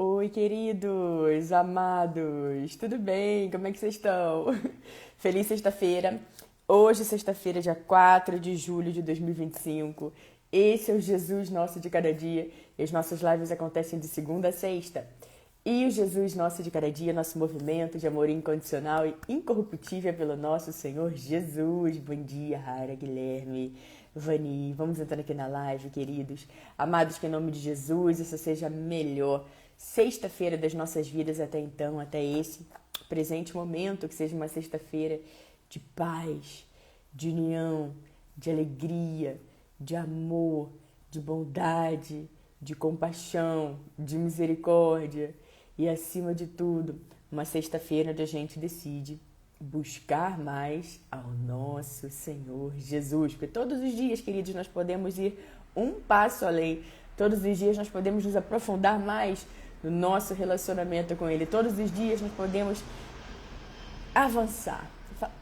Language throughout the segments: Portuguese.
Oi, queridos, amados, tudo bem? Como é que vocês estão? Feliz sexta-feira. Hoje, sexta-feira, dia 4 de julho de 2025. Esse é o Jesus Nosso de Cada Dia. E os nossos lives acontecem de segunda a sexta. E o Jesus Nosso de Cada Dia, nosso movimento de amor incondicional e incorruptível pelo nosso Senhor Jesus. Bom dia, Rara, Guilherme, Vani. Vamos entrando aqui na live, queridos. Amados, que em nome de Jesus, essa seja a melhor sexta-feira das nossas vidas até então, até esse presente momento, que seja uma sexta-feira de paz, de união, de alegria, de amor, de bondade, de compaixão, de misericórdia e, acima de tudo, uma sexta-feira onde a gente decide buscar mais ao nosso Senhor Jesus. Porque todos os dias, queridos, nós podemos ir um passo além. Todos os dias nós podemos nos aprofundar mais no nosso relacionamento com Ele. Todos os dias nós podemos avançar.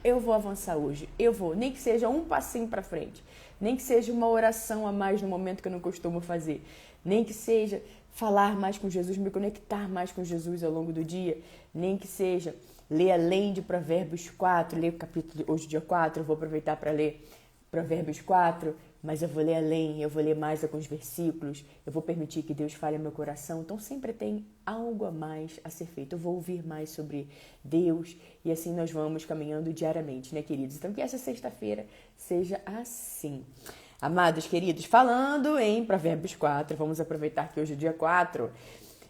Eu vou avançar hoje, eu vou, nem que seja um passinho para frente, nem que seja uma oração a mais no momento que eu não costumo fazer, nem que seja falar mais com Jesus, me conectar mais com Jesus ao longo do dia, nem que seja ler além de Provérbios 4, ler o capítulo, hoje dia 4, eu vou aproveitar para ler Provérbios 4, mas eu vou ler além, eu vou ler mais alguns versículos, eu vou permitir que Deus fale ao meu coração. Então sempre tem algo a mais a ser feito. Eu vou ouvir mais sobre Deus e assim nós vamos caminhando diariamente, né, queridos? Então que essa sexta-feira seja assim. Amados, queridos, falando em Provérbios 4, vamos aproveitar que hoje é dia 4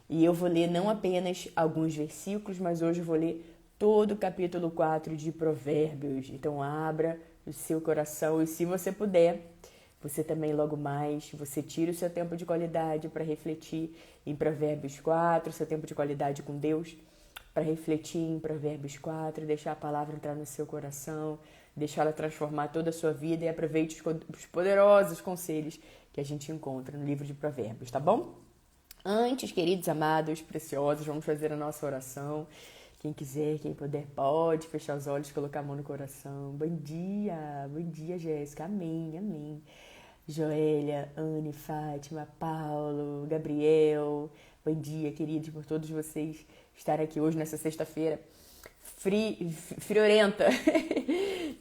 e eu vou ler não apenas alguns versículos, mas hoje eu vou ler todo o capítulo 4 de Provérbios. Então abra o seu coração e, se você puder, você também logo mais, você tira o seu tempo de qualidade para refletir em Provérbios 4, seu tempo de qualidade com Deus, para refletir em Provérbios 4, deixar a palavra entrar no seu coração, deixar ela transformar toda a sua vida e aproveite os poderosos conselhos que a gente encontra no livro de Provérbios, tá bom? Antes, queridos, amados, preciosos, vamos fazer a nossa oração. Quem quiser, quem puder, pode fechar os olhos, colocar a mão no coração. Bom dia, Jéssica. Amém, amém. Joélia, Anne, Fátima, Paulo, Gabriel. Bom dia, queridos, por todos vocês estarem aqui hoje, nessa sexta-feira friorenta.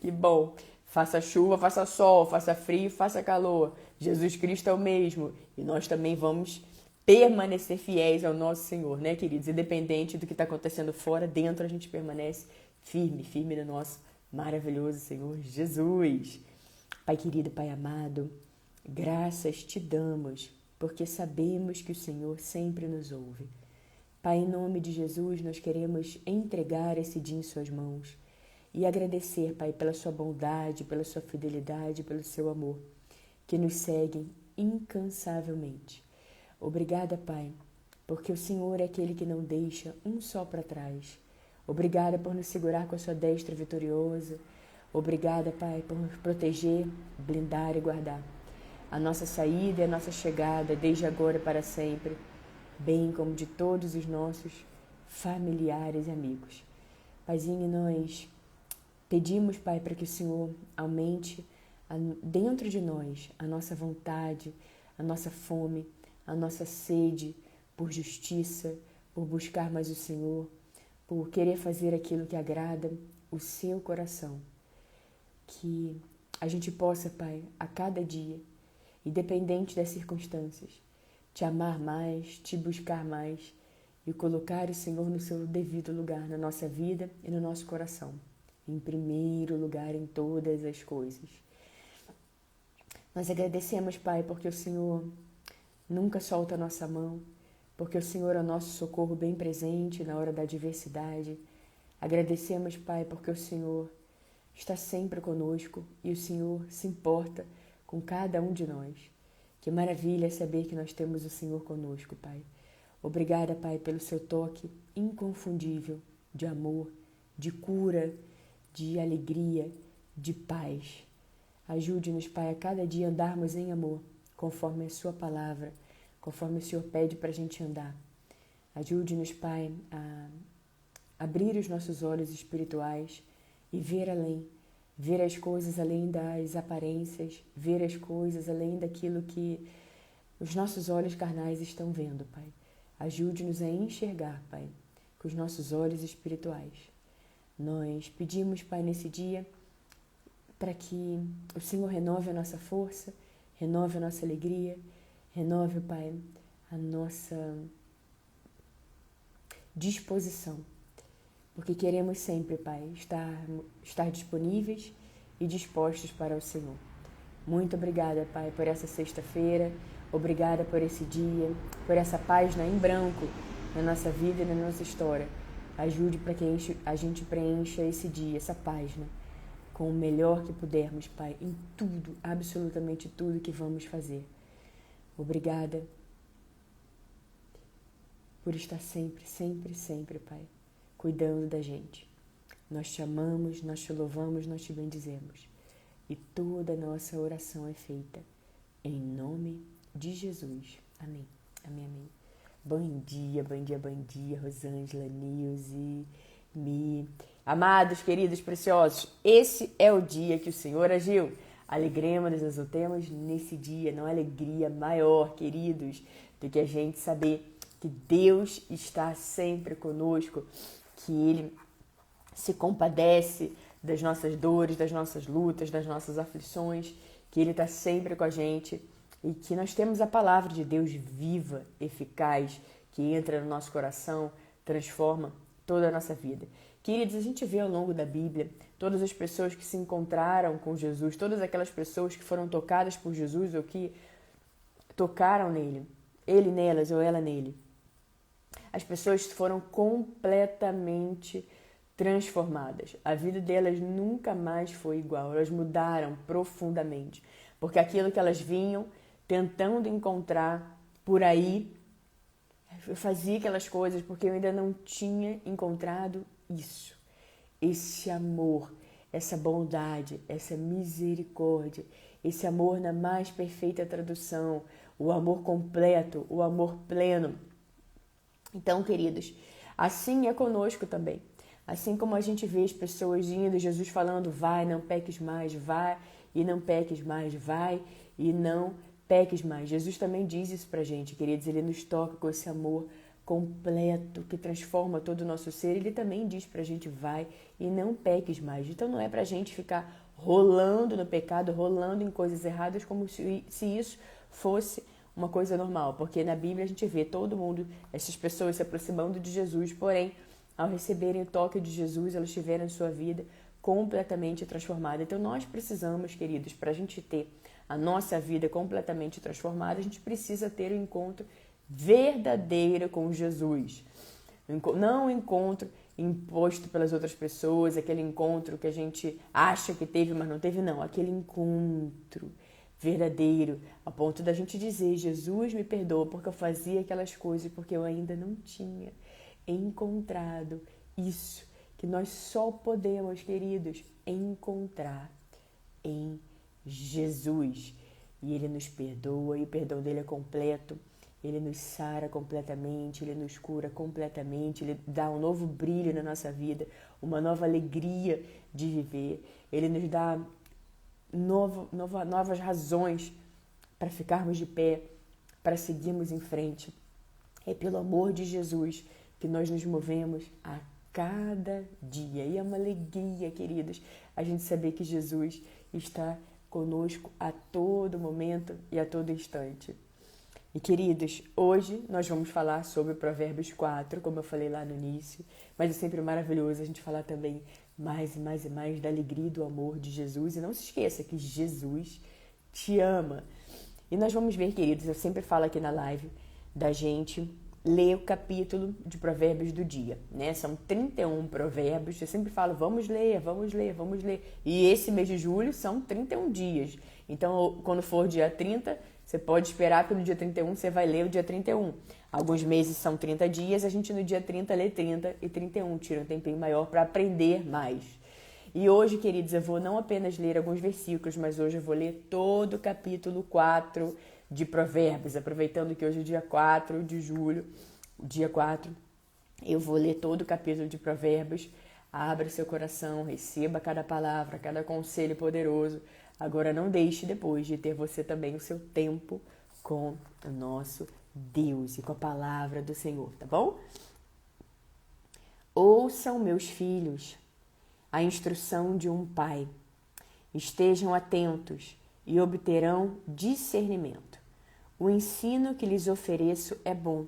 Que bom. Faça chuva, faça sol, faça frio, faça calor. Jesus Cristo é o mesmo. E nós também vamos permanecer fiéis ao nosso Senhor, né, queridos? Independente do que está acontecendo fora, dentro a gente permanece firme, firme no nosso maravilhoso Senhor Jesus. Pai querido, Pai amado, graças te damos, porque sabemos que o Senhor sempre nos ouve. Pai, em nome de Jesus, nós queremos entregar esse dia em suas mãos e agradecer, Pai, pela sua bondade, pela sua fidelidade, pelo seu amor, que nos seguem incansavelmente. Obrigada, Pai, porque o Senhor é aquele que não deixa um só para trás. Obrigada por nos segurar com a sua destra vitoriosa. Obrigada, Pai, por nos proteger, blindar e guardar a nossa saída e a nossa chegada, desde agora para sempre, bem como de todos os nossos familiares e amigos. Paizinho, nós pedimos, Pai, para que o Senhor aumente dentro de nós a nossa vontade, a nossa fome, a nossa sede por justiça, por buscar mais o Senhor, por querer fazer aquilo que agrada o seu coração. Que a gente possa, Pai, a cada dia, independente das circunstâncias, te amar mais, te buscar mais e colocar o Senhor no seu devido lugar na nossa vida e no nosso coração. Em primeiro lugar em todas as coisas. Nós agradecemos, Pai, porque o Senhor nunca solta a nossa mão, porque o Senhor é o nosso socorro bem presente na hora da adversidade. Agradecemos, Pai, porque o Senhor está sempre conosco e o Senhor se importa com cada um de nós. Que maravilha saber que nós temos o Senhor conosco, Pai. Obrigada, Pai, pelo seu toque inconfundível de amor, de cura, de alegria, de paz. Ajude-nos, Pai, a cada dia andarmos em amor, conforme a sua palavra, conforme o Senhor pede para a gente andar. Ajude-nos, Pai, a abrir os nossos olhos espirituais e ver além, ver as coisas além das aparências, ver as coisas além daquilo que os nossos olhos carnais estão vendo, Pai. Ajude-nos a enxergar, Pai, com os nossos olhos espirituais. Nós pedimos, Pai, nesse dia, para que o Senhor renove a nossa força, renove a nossa alegria, renove, Pai, a nossa disposição. Porque queremos sempre, Pai, estar disponíveis e dispostos para o Senhor. Muito obrigada, Pai, por essa sexta-feira. Obrigada por esse dia, por essa página em branco na nossa vida e na nossa história. Ajude para que a gente preencha esse dia, essa página, com o melhor que pudermos, Pai, em tudo, absolutamente tudo que vamos fazer. Obrigada por estar sempre, sempre, sempre, Pai, cuidando da gente. Nós te amamos, nós te louvamos, nós te bendizemos. E toda a nossa oração é feita em nome de Jesus. Amém. Amém, amém. Bom dia, bom dia, bom dia, Rosângela, Nilce, Mi. Amados, queridos, preciosos, esse é o dia que o Senhor agiu. Alegremos-nos, exultemos nesse dia. Não há alegria maior, queridos, do que a gente saber que Deus está sempre conosco, que Ele se compadece das nossas dores, das nossas lutas, das nossas aflições, que Ele está sempre com a gente e que nós temos a palavra de Deus viva, eficaz, que entra no nosso coração, transforma toda a nossa vida. Queridos, a gente vê ao longo da Bíblia todas as pessoas que se encontraram com Jesus, todas aquelas pessoas que foram tocadas por Jesus ou que tocaram nele, ele nelas ou ela nele. As pessoas foram completamente transformadas. A vida delas nunca mais foi igual. Elas mudaram profundamente. Porque aquilo que elas vinham tentando encontrar por aí, eu fazia aquelas coisas porque eu ainda não tinha encontrado isso. Esse amor, essa bondade, essa misericórdia, esse amor na mais perfeita tradução, o amor completo, o amor pleno. Então, queridos, assim é conosco também. Assim como a gente vê as pessoas indo, Jesus falando, vai, não peques mais, vai e não peques mais, vai e não peques mais. Jesus também diz isso pra gente, queridos, ele nos toca com esse amor completo que transforma todo o nosso ser. Ele também diz pra gente, vai e não peques mais. Então não é pra gente ficar rolando no pecado, rolando em coisas erradas como se isso fosse uma coisa normal, porque na Bíblia a gente vê todo mundo, essas pessoas se aproximando de Jesus, porém, ao receberem o toque de Jesus, elas tiveram sua vida completamente transformada. Então nós precisamos, queridos, para a gente ter a nossa vida completamente transformada, a gente precisa ter um encontro verdadeiro com Jesus. Não um encontro imposto pelas outras pessoas, aquele encontro que a gente acha que teve, mas não teve, não. Aquele encontro verdadeiro, a ponto da gente dizer, Jesus me perdoa porque eu fazia aquelas coisas, porque eu ainda não tinha encontrado isso que nós só podemos, queridos, encontrar em Jesus. E Ele nos perdoa, e o perdão dele é completo. Ele nos sara completamente, Ele nos cura completamente, Ele dá um novo brilho na nossa vida, uma nova alegria de viver. Ele nos dá novas razões para ficarmos de pé, para seguirmos em frente. É pelo amor de Jesus que nós nos movemos a cada dia. E é uma alegria, queridos, a gente saber que Jesus está conosco a todo momento e a todo instante. E, queridos, hoje nós vamos falar sobre Provérbios 4, como eu falei lá no início, mas é sempre maravilhoso a gente falar também mais e mais e mais da alegria e do amor de Jesus. E não se esqueça que Jesus te ama. E nós vamos ver, queridos, eu sempre falo aqui na live da gente ler o capítulo de Provérbios do dia, né? São 31 provérbios, eu sempre falo, vamos ler, vamos ler, vamos ler. E esse mês de julho são 31 dias. Então, quando for dia 30, você pode esperar pelo dia 31, você vai ler o dia 31. Alguns meses são 30 dias, a gente no dia 30 lê 30 e 31, tira um tempinho maior para aprender mais. E hoje, queridos, eu vou não apenas ler alguns versículos, mas hoje eu vou ler todo o capítulo 4 de Provérbios, aproveitando que hoje é dia 4 de julho, dia 4, eu vou ler todo o capítulo de Provérbios. Abra seu coração, receba cada palavra, cada conselho poderoso. Agora não deixe depois de ter você também o seu tempo com o nosso Deus e com a palavra do Senhor, tá bom? Ouçam, meus filhos, a instrução de um pai. Estejam atentos e obterão discernimento. O ensino que lhes ofereço é bom.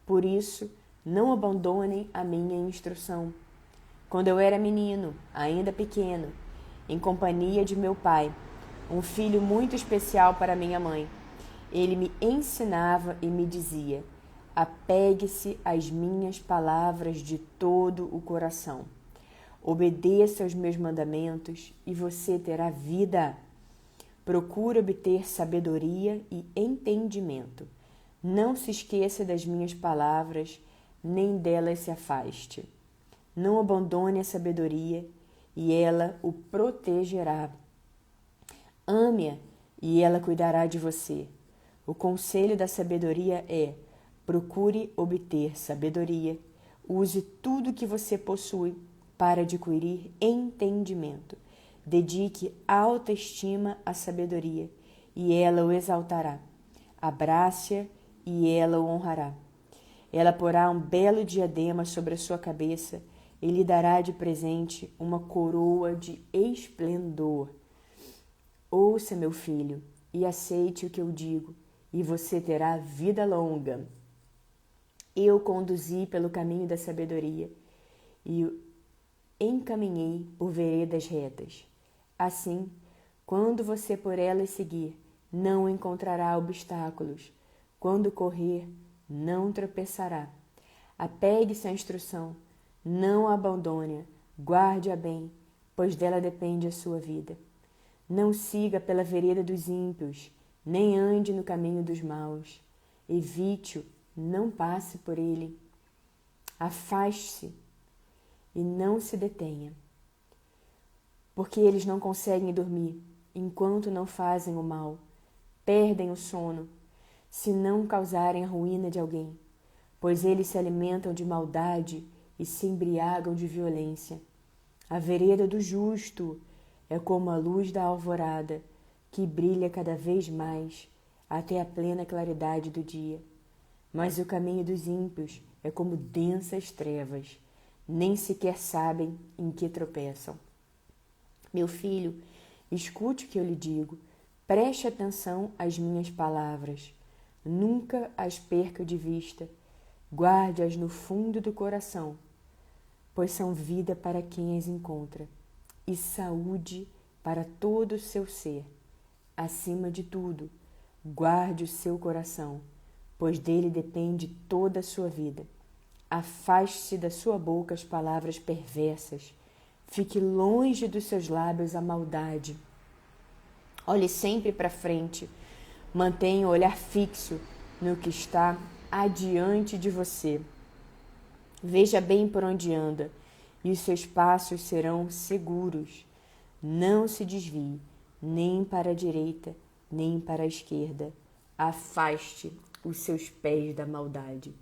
Por isso, não abandonem a minha instrução. Quando eu era menino, ainda pequeno, em companhia de meu pai, um filho muito especial para minha mãe, ele me ensinava e me dizia: apegue-se às minhas palavras de todo o coração. Obedeça aos meus mandamentos e você terá vida. Procure obter sabedoria e entendimento. Não se esqueça das minhas palavras, nem delas se afaste. Não abandone a sabedoria e ela o protegerá. Ame-a e ela cuidará de você. O conselho da sabedoria é: procure obter sabedoria. Use tudo que você possui para adquirir entendimento. Dedique alta estima à sabedoria e ela o exaltará. Abrace-a e ela o honrará. Ela porá um belo diadema sobre a sua cabeça e lhe dará de presente uma coroa de esplendor. Ouça, meu filho, e aceite o que eu digo, e você terá vida longa. Eu o conduzi pelo caminho da sabedoria e o encaminhei por veredas retas. Assim, quando você por elas seguir, não encontrará obstáculos. Quando correr, não tropeçará. Apegue-se à instrução, não a abandone-a, guarde-a bem, pois dela depende a sua vida. Não siga pela vereda dos ímpios, nem ande no caminho dos maus. Evite-o, não passe por ele. Afaste-se e não se detenha, porque eles não conseguem dormir enquanto não fazem o mal. Perdem o sono se não causarem a ruína de alguém, pois eles se alimentam de maldade e se embriagam de violência. A vereda do justo é como a luz da alvorada, que brilha cada vez mais até a plena claridade do dia. Mas o caminho dos ímpios é como densas trevas, nem sequer sabem em que tropeçam. Meu filho, escute o que eu lhe digo, preste atenção às minhas palavras, nunca as perca de vista, guarde-as no fundo do coração, pois são vida para quem as encontra e saúde para todo o seu ser. Acima de tudo, guarde o seu coração, pois dele depende toda a sua vida. Afaste-se da sua boca as palavras perversas. Fique longe dos seus lábios a maldade. Olhe sempre para frente. Mantenha o olhar fixo no que está adiante de você. Veja bem por onde anda, e os seus passos serão seguros. Não se desvie, nem para a direita, nem para a esquerda. Afaste os seus pés da maldade.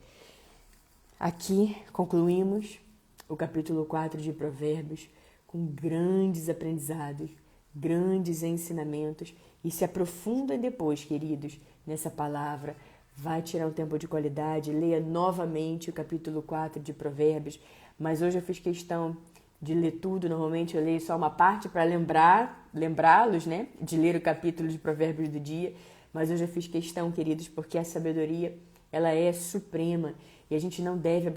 Aqui concluímos o capítulo 4 de Provérbios com grandes aprendizados, grandes ensinamentos, e se aprofundem depois, queridos, nessa palavra. Vai tirar um tempo de qualidade, leia novamente o capítulo 4 de Provérbios, mas hoje eu fiz questão de ler tudo. Normalmente eu leio só uma parte para lembrá-los, né, de ler o capítulo de Provérbios do dia, mas hoje eu fiz questão, queridos, porque a sabedoria, ela é suprema e a gente não deve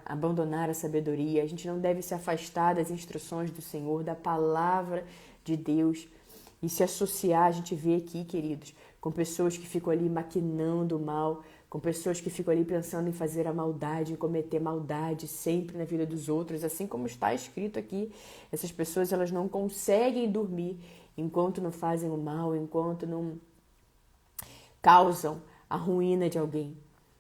abandonar a sabedoria, a gente não deve se afastar das instruções do Senhor, da palavra de Deus e se associar. A gente vê aqui, queridos, com pessoas que ficam ali maquinando o mal, com pessoas que ficam ali pensando em fazer a maldade, em cometer maldade sempre na vida dos outros, assim como está escrito aqui. Essas pessoas, elas não conseguem dormir enquanto não fazem o mal, enquanto não causam a ruína de alguém.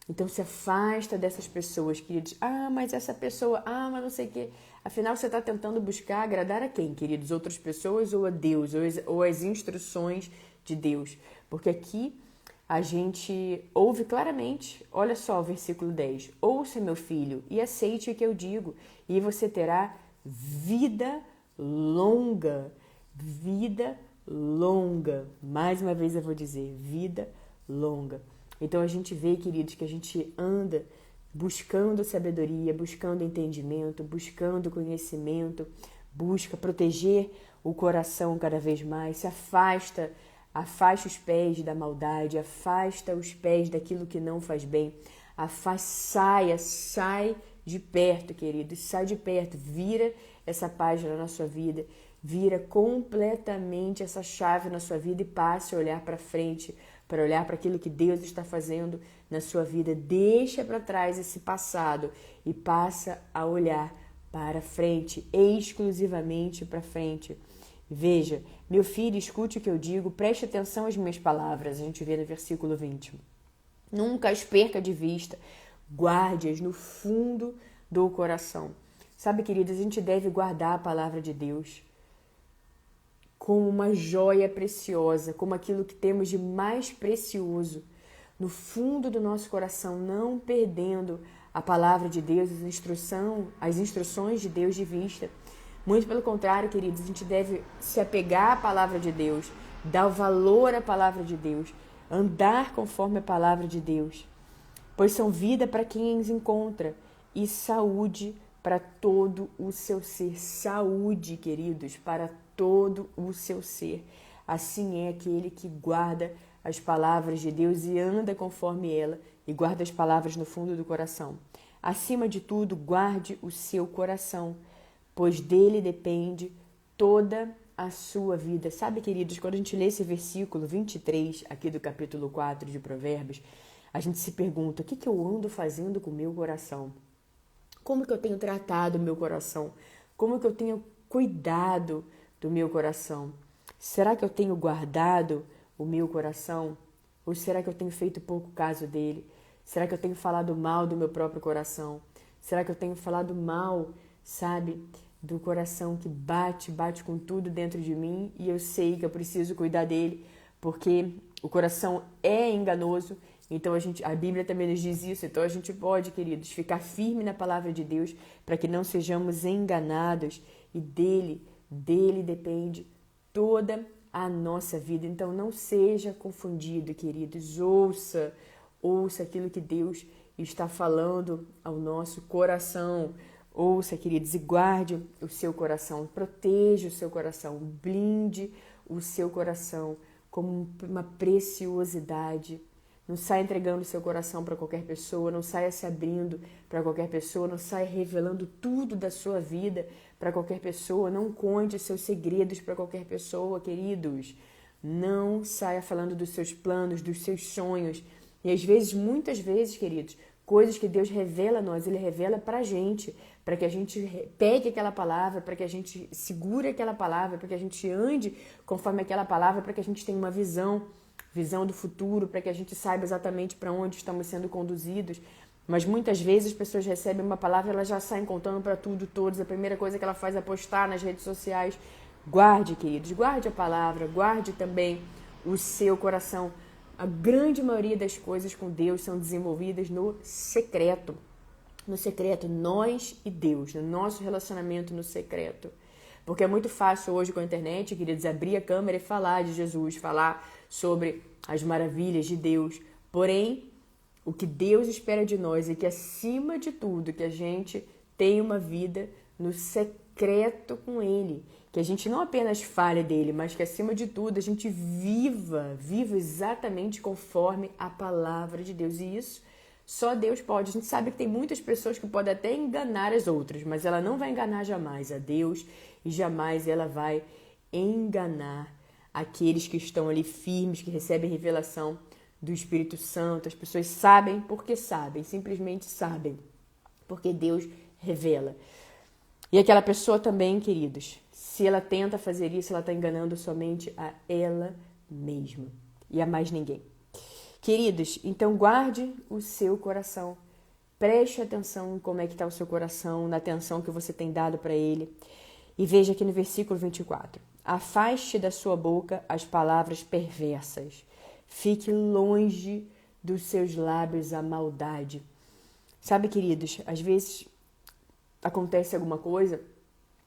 Então se afasta dessas pessoas, queridos. Mas essa pessoa, mas não sei o quê. Afinal, você está tentando buscar agradar a quem, queridos? Outras pessoas ou a Deus? Ou as instruções de Deus? Porque aqui a gente ouve claramente, olha só o versículo 10. Ouça, meu filho, e aceite o que eu digo, e você terá vida longa. Vida longa. Mais uma vez eu vou dizer, vida longa. Então a gente vê, queridos, que a gente anda buscando sabedoria, buscando entendimento, buscando conhecimento, busca proteger o coração cada vez mais, se afasta os pés da maldade, afasta os pés daquilo que não faz bem, sai de perto, querido, sai de perto, vira essa página na sua vida, vira completamente essa chave na sua vida e passe a olhar para frente, para olhar para aquilo que Deus está fazendo na sua vida. Deixa para trás esse passado e passa a olhar para frente, exclusivamente para frente. Veja, meu filho, escute o que eu digo, preste atenção às minhas palavras. A gente vê no versículo 20. Nunca as perca de vista, guarde-as no fundo do coração. Sabe, queridos, a gente deve guardar a palavra de Deus como uma joia preciosa, como aquilo que temos de mais precioso no fundo do nosso coração, não perdendo a palavra de Deus, as instruções de Deus de vista. Muito pelo contrário, queridos, a gente deve se apegar à palavra de Deus, dar o valor à palavra de Deus, andar conforme a palavra de Deus, pois são vida para quem as encontra e saúde para todo o seu ser. Saúde, queridos, para todo o seu ser. Assim é aquele que guarda as palavras de Deus e anda conforme ela e guarda as palavras no fundo do coração. Acima de tudo, guarde o seu coração, pois dele depende toda a sua vida. Sabe, queridos, quando a gente lê esse versículo 23 aqui do capítulo 4 de Provérbios, a gente se pergunta, o que eu ando fazendo com o meu coração? Como que eu tenho tratado o meu coração? Como que eu tenho cuidado do meu coração? Será que eu tenho guardado o meu coração? Ou será que eu tenho feito pouco caso dele? Será que eu tenho falado mal do meu próprio coração? Será que eu tenho falado mal, sabe, do coração que bate com tudo dentro de mim e eu sei que eu preciso cuidar dele, porque o coração é enganoso. Então a Bíblia também nos diz isso. Então a gente pode, queridos, ficar firme na palavra de Deus para que não sejamos enganados e dele depende toda a nossa vida. Então não seja confundido, queridos. Ouça aquilo que Deus está falando ao nosso coração. Ouça, queridos, e guarde o seu coração, proteja o seu coração, blinde o seu coração como uma preciosidade. Não saia entregando o seu coração para qualquer pessoa, não saia se abrindo para qualquer pessoa, não saia revelando tudo da sua vida para qualquer pessoa, não conte seus segredos para qualquer pessoa, queridos. Não saia falando dos seus planos, dos seus sonhos. E às vezes, muitas vezes, queridos, coisas que Deus revela a nós, Ele revela para a gente pegue aquela palavra, para que a gente segure aquela palavra, para que a gente ande conforme aquela palavra, para que a gente tenha uma visão do futuro, para que a gente saiba exatamente para onde estamos sendo conduzidos. Mas muitas vezes as pessoas recebem uma palavra e elas já saem contando para tudo, todos. A primeira coisa que ela faz é postar nas redes sociais. Guarde, queridos, guarde a palavra, guarde também o seu coração. A grande maioria das coisas com Deus são desenvolvidas no secreto. No secreto, nós e Deus, no nosso relacionamento no secreto. Porque é muito fácil hoje com a internet, queridos, abrir a câmera e falar de Jesus, falar sobre as maravilhas de Deus. Porém, o que Deus espera de nós é que, acima de tudo, que a gente tenha uma vida no secreto com Ele. Que a gente não apenas fale dele, mas que, acima de tudo, a gente viva exatamente conforme a palavra de Deus. E isso só Deus pode. A gente sabe que tem muitas pessoas que podem até enganar as outras, mas ela não vai enganar jamais a Deus e jamais ela vai enganar aqueles que estão ali firmes, que recebem revelação do Espírito Santo. As pessoas sabem porque sabem, simplesmente sabem, porque Deus revela. E aquela pessoa também, queridos, se ela tenta fazer isso, ela está enganando somente a ela mesma e a mais ninguém. Queridos, então guarde o seu coração. Preste atenção em como é que está o seu coração, na atenção que você tem dado para ele. E veja aqui no versículo 24. Afaste da sua boca as palavras perversas. Fique longe dos seus lábios a maldade. Sabe, queridos, às vezes acontece alguma coisa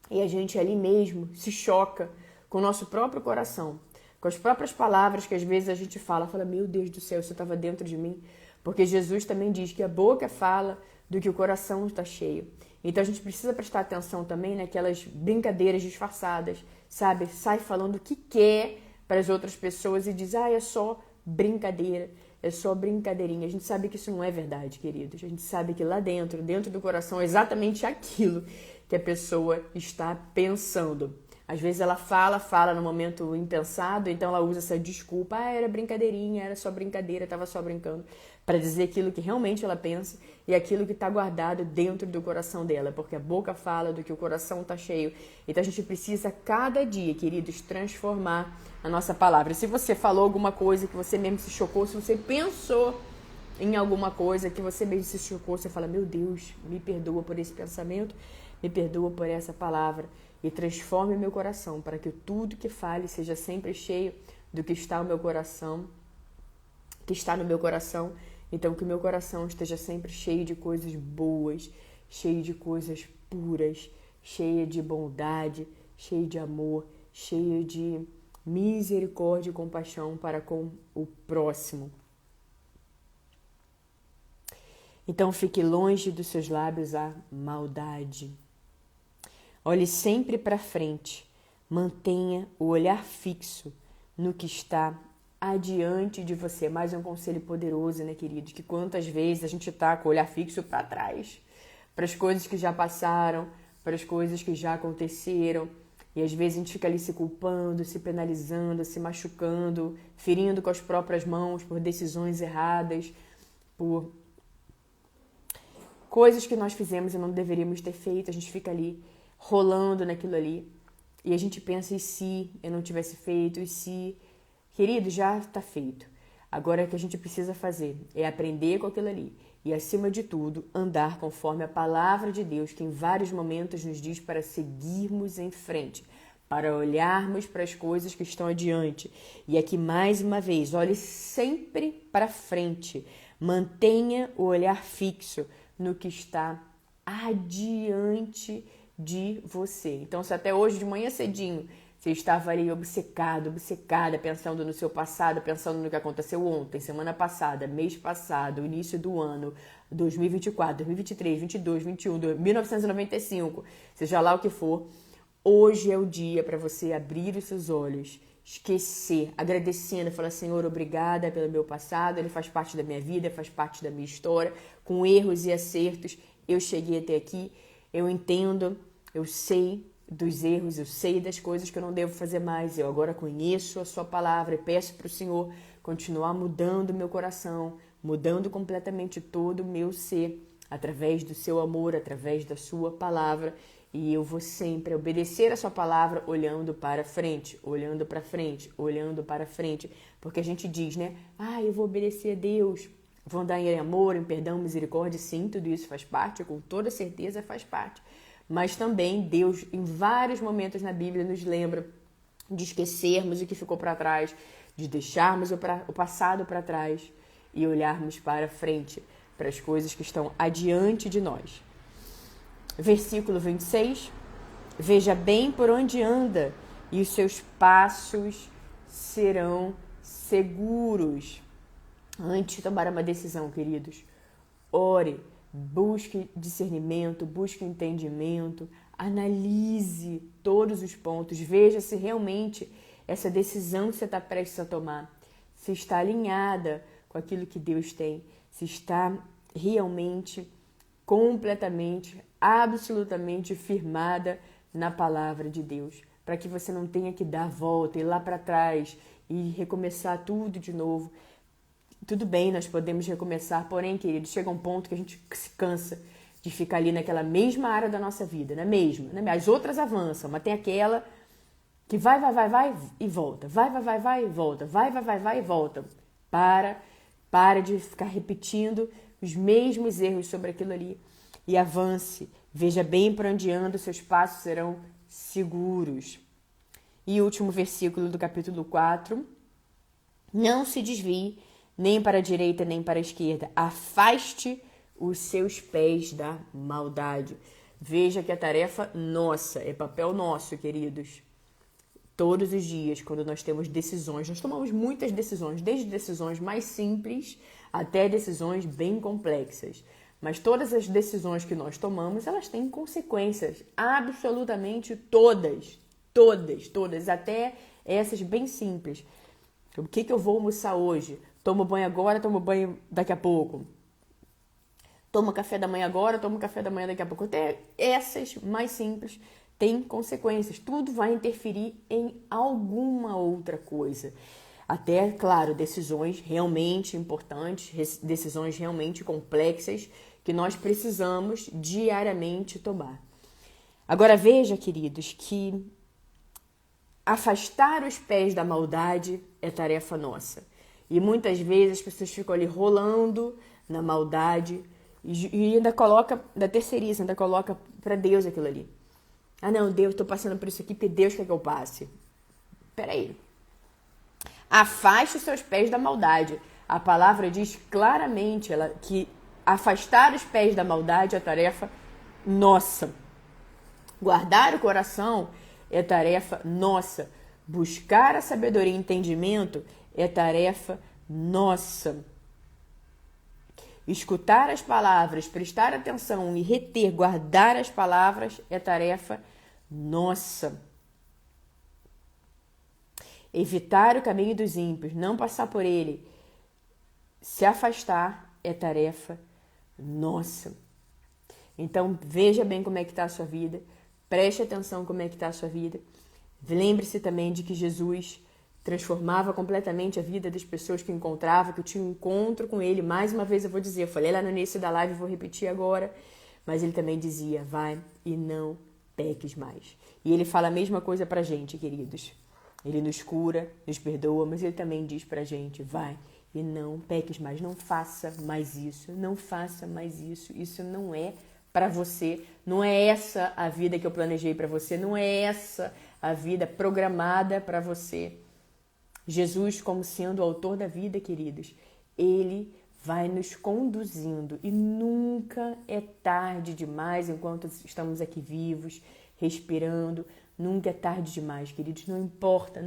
e a gente ali mesmo se choca com o nosso próprio coração. com as próprias palavras que às vezes a gente fala, meu Deus do céu, isso estava dentro de mim. Porque Jesus também diz que a boca fala do que o coração está cheio. Então a gente precisa prestar atenção também naquelas brincadeiras disfarçadas, sabe? Sai falando o que quer para as outras pessoas e diz, é só brincadeira, é só brincadeirinha. A gente sabe que isso não é verdade, queridos. A gente sabe que lá dentro do coração, é exatamente aquilo que a pessoa está pensando. Às vezes ela fala no momento impensado, então ela usa essa desculpa, era brincadeirinha, era só brincadeira, estava só brincando, para dizer aquilo que realmente ela pensa e aquilo que está guardado dentro do coração dela, porque a boca fala do que o coração está cheio. Então a gente precisa cada dia, queridos, transformar a nossa palavra. Se você falou alguma coisa que você mesmo se chocou, se você pensou em alguma coisa que você mesmo se chocou, você fala, meu Deus, me perdoa por esse pensamento, me perdoa por essa palavra e transforme o meu coração para que tudo que fale seja sempre cheio do que está no meu coração, então que o meu coração esteja sempre cheio de coisas boas, cheio de coisas puras, cheio de bondade, cheio de amor, cheio de misericórdia e compaixão para com o próximo. Então fique longe dos seus lábios a maldade. Olhe sempre para frente, mantenha o olhar fixo no que está adiante de você. Mais um conselho poderoso, né, queridos? Que quantas vezes a gente está com o olhar fixo para trás, para as coisas que já passaram, para as coisas que já aconteceram, e às vezes a gente fica ali se culpando, se penalizando, se machucando, ferindo com as próprias mãos por decisões erradas, por coisas que nós fizemos e não deveríamos ter feito. A gente fica ali rolando naquilo ali. E a gente pensa, e se eu não tivesse feito? E se? Querido, já está feito. Agora o que a gente precisa fazer é aprender com aquilo ali. E, acima de tudo, andar conforme a palavra de Deus, que em vários momentos nos diz para seguirmos em frente, para olharmos para as coisas que estão adiante. E aqui, mais uma vez, olhe sempre para frente. Mantenha o olhar fixo no que está adiante de você. Então, se até hoje de manhã cedinho você estava ali obcecada, pensando no seu passado, pensando no que aconteceu ontem, semana passada, mês passado, início do ano, 2024, 2023, 22, 21, 1995, seja lá o que for, hoje é o dia para você abrir os seus olhos, esquecer, agradecendo, falar, Senhor, obrigada pelo meu passado, ele faz parte da minha vida, faz parte da minha história, com erros e acertos, eu cheguei até aqui. Eu entendo, eu sei dos erros, eu sei das coisas que eu não devo fazer mais. Eu agora conheço a sua palavra e peço para o Senhor continuar mudando o meu coração, mudando completamente todo o meu ser, através do seu amor, através da sua palavra. E eu vou sempre obedecer a sua palavra olhando para frente, olhando para frente, olhando para frente. Porque a gente diz, né? Eu vou obedecer a Deus. Vou andar em amor, em perdão, misericórdia, sim, tudo isso faz parte, com toda certeza faz parte. Mas também Deus, em vários momentos na Bíblia, nos lembra de esquecermos o que ficou para trás, de deixarmos o passado para trás e olharmos para frente, para as coisas que estão adiante de nós. Versículo 26, veja bem por onde anda e os seus passos serão seguros. Antes de tomar uma decisão, queridos, ore, busque discernimento, busque entendimento, analise todos os pontos, veja se realmente essa decisão que você está prestes a tomar, se está alinhada com aquilo que Deus tem, se está realmente, completamente, absolutamente firmada na palavra de Deus, para que você não tenha que dar a volta, ir lá para trás e recomeçar tudo de novo. Tudo bem, nós podemos recomeçar, porém, querido, chega um ponto que a gente se cansa de ficar ali naquela mesma área da nossa vida, na mesma, né? As outras avançam, mas tem aquela que vai e volta, vai e volta, vai e volta. Para de ficar repetindo os mesmos erros sobre aquilo ali e avance. Veja bem para onde anda, seus passos serão seguros. E o último versículo do capítulo 4, não se desvie nem para a direita, nem para a esquerda. Afaste os seus pés da maldade. Veja que a tarefa nossa, é papel nosso, queridos. Todos os dias, quando nós temos decisões, nós tomamos muitas decisões, desde decisões mais simples até decisões bem complexas. Mas todas as decisões que nós tomamos, elas têm consequências, absolutamente todas, até essas bem simples. O que eu vou almoçar hoje? Tomo banho agora, tomo banho daqui a pouco. Tomo café da manhã agora, tomo café da manhã daqui a pouco. Até essas mais simples têm consequências. Tudo vai interferir em alguma outra coisa. Até, claro, decisões realmente importantes, decisões realmente complexas que nós precisamos diariamente tomar. Agora veja, queridos, que afastar os pés da maldade é tarefa nossa. E muitas vezes as pessoas ficam ali rolando na maldade e ainda coloca, ainda terceiriza, ainda coloca para Deus aquilo ali. Ah não, Deus, estou passando por isso aqui porque Deus quer que eu passe. Peraí. Afaste os seus pés da maldade. A palavra diz claramente que afastar os pés da maldade é tarefa nossa. Guardar o coração é tarefa nossa. Buscar a sabedoria e entendimento é tarefa nossa. Escutar as palavras, prestar atenção e reter, guardar as palavras é tarefa nossa. Evitar o caminho dos ímpios, não passar por ele, se afastar é tarefa nossa. Então, veja bem como é que está a sua vida, preste atenção como é que está a sua vida. Lembre-se também de que Jesus transformava completamente a vida das pessoas que encontrava, que tinham um encontro com ele. Mais uma vez eu vou dizer, eu falei lá no início da live, vou repetir agora, mas ele também dizia, vai e não peques mais. E ele fala a mesma coisa pra gente, queridos. Ele nos cura, nos perdoa, mas ele também diz pra gente, vai e não peques mais, não faça mais isso, não faça mais isso, isso não é para você, não é essa a vida que eu planejei para você, não é essa a vida programada para você. Jesus, como sendo o autor da vida, queridos, ele vai nos conduzindo e nunca é tarde demais enquanto estamos aqui vivos, respirando, nunca é tarde demais, queridos, não importa,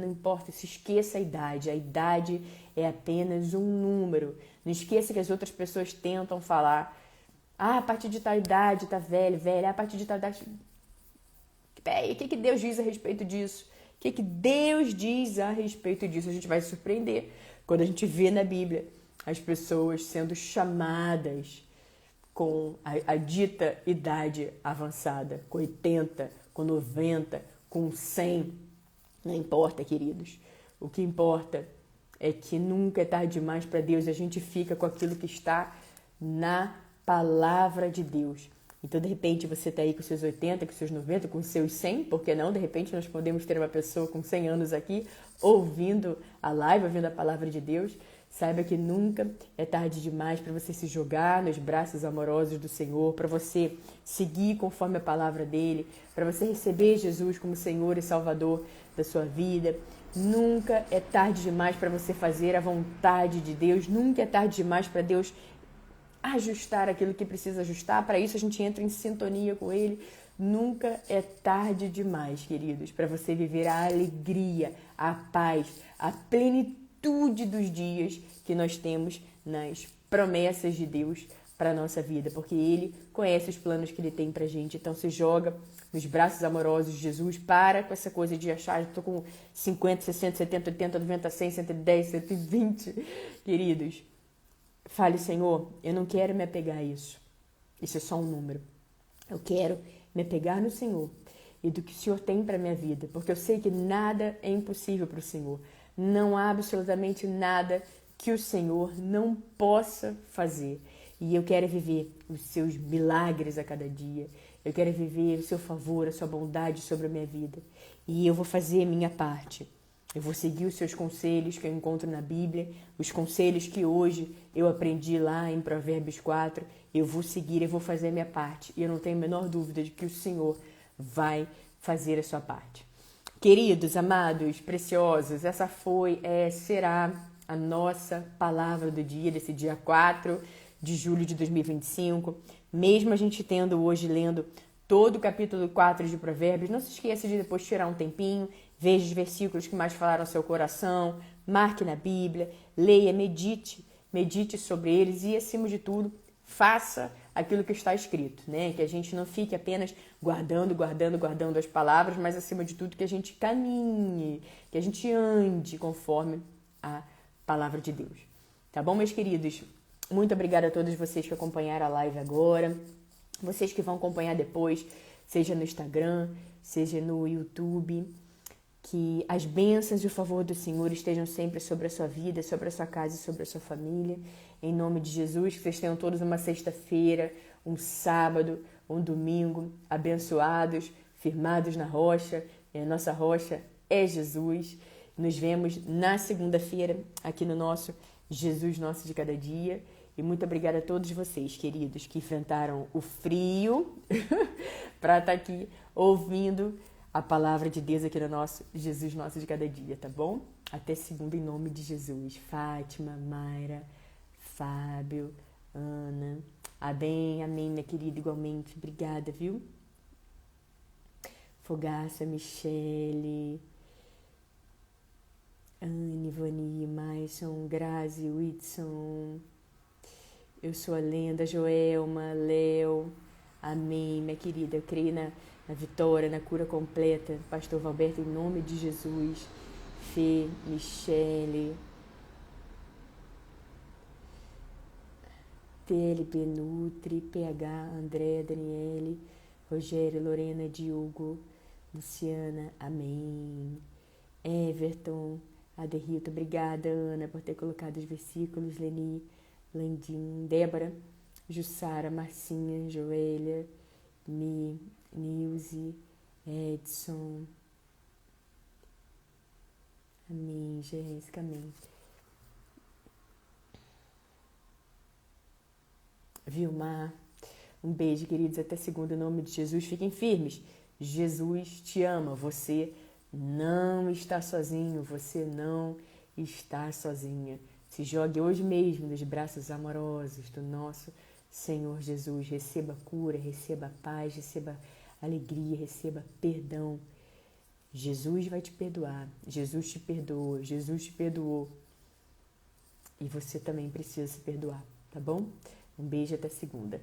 se esqueça a idade é apenas um número, não esqueça que as outras pessoas tentam falar, a partir de tal idade tá velho, a partir de tal idade... Peraí, o que Deus diz a respeito disso? O que Deus diz a respeito disso? A gente vai se surpreender quando a gente vê na Bíblia as pessoas sendo chamadas com a dita idade avançada, com 80, com 90, com 100. Não importa, queridos. O que importa é que nunca é tarde demais para Deus. A gente fica com aquilo que está na palavra de Deus. Então, de repente, você está aí com seus 80, com seus 90, com seus 100, por que não? De repente, nós podemos ter uma pessoa com 100 anos aqui, ouvindo a live, ouvindo a palavra de Deus. Saiba que nunca é tarde demais para você se jogar nos braços amorosos do Senhor, para você seguir conforme a palavra dele, para você receber Jesus como Senhor e Salvador da sua vida. Nunca é tarde demais para você fazer a vontade de Deus, nunca é tarde demais para Deus ajustar aquilo que precisa ajustar. Para isso a gente entra em sintonia com ele. Nunca é tarde demais, queridos, para você viver a alegria, a paz, a plenitude dos dias que nós temos nas promessas de Deus para a nossa vida, porque ele conhece os planos que ele tem pra gente. Então se joga nos braços amorosos de Jesus, para com essa coisa de achar, eu tô com 50, 60, 70, 80, 90, 100, 110, 120, queridos. Fale, Senhor, eu não quero me apegar a isso. Isso é só um número. Eu quero me apegar no Senhor e do que o Senhor tem para minha vida, porque eu sei que nada é impossível para o Senhor. Não há absolutamente nada que o Senhor não possa fazer. E eu quero viver os seus milagres a cada dia. Eu quero viver o seu favor, a sua bondade sobre a minha vida. E eu vou fazer a minha parte. Eu vou seguir os seus conselhos que eu encontro na Bíblia, os conselhos que hoje eu aprendi lá em Provérbios 4. Eu vou seguir, eu vou fazer a minha parte. E eu não tenho a menor dúvida de que o Senhor vai fazer a sua parte. Queridos, amados, preciosos, essa será a nossa palavra do dia, desse dia 4 de julho de 2025. Mesmo a gente tendo hoje lendo todo o capítulo 4 de Provérbios, não se esqueça de depois tirar um tempinho Veja os versículos que mais falaram ao seu coração, marque na Bíblia, leia, medite sobre eles e, acima de tudo, faça aquilo que está escrito, né? Que a gente não fique apenas guardando as palavras, mas, acima de tudo, que a gente caminhe, que a gente ande conforme a palavra de Deus. Tá bom, meus queridos? Muito obrigada a todos vocês que acompanharam a live agora, vocês que vão acompanhar depois, seja no Instagram, seja no YouTube. Que as bênçãos e o favor do Senhor estejam sempre sobre a sua vida, sobre a sua casa e sobre a sua família. Em nome de Jesus, que vocês tenham todos uma sexta-feira, um sábado, um domingo abençoados, firmados na rocha. E a nossa rocha é Jesus. Nos vemos na segunda-feira aqui no nosso Jesus Nosso de Cada Dia. E muito obrigada a todos vocês, queridos, que enfrentaram o frio para estar aqui ouvindo a palavra de Deus aqui no nosso Jesus Nosso de Cada Dia, tá bom? Até segunda, em nome de Jesus. Fátima, Mayra, Fábio, Ana. Amém, minha querida, igualmente. Obrigada, viu? Fogaça, Michele, Anne, Vani, Maison, Grazi, Whitson. Eu sou a Lenda, Joelma, Léo. Amém, minha querida. Eu creio na vitória, na cura completa. Pastor Valberto, em nome de Jesus. Fê, Michele, TLP, Nutri, PH, André, Daniele, Rogério, Lorena, Diogo, Luciana, amém. Everton, Aderrito, obrigada, Ana, por ter colocado os versículos. Leni, Landim, Débora, Jussara, Marcinha, Joélia, Nilze, Edson, amém, Jéssica, amém. Vilmar, um beijo, queridos, até segunda, em nome de Jesus. Fiquem firmes, Jesus te ama, você não está sozinho, você não está sozinha. Se jogue hoje mesmo nos braços amorosos do nosso Senhor Jesus. Receba cura, receba paz, receba alegria, receba perdão. Jesus vai te perdoar, Jesus te perdoa, Jesus te perdoou. E você também precisa se perdoar, tá bom? Um beijo até segunda.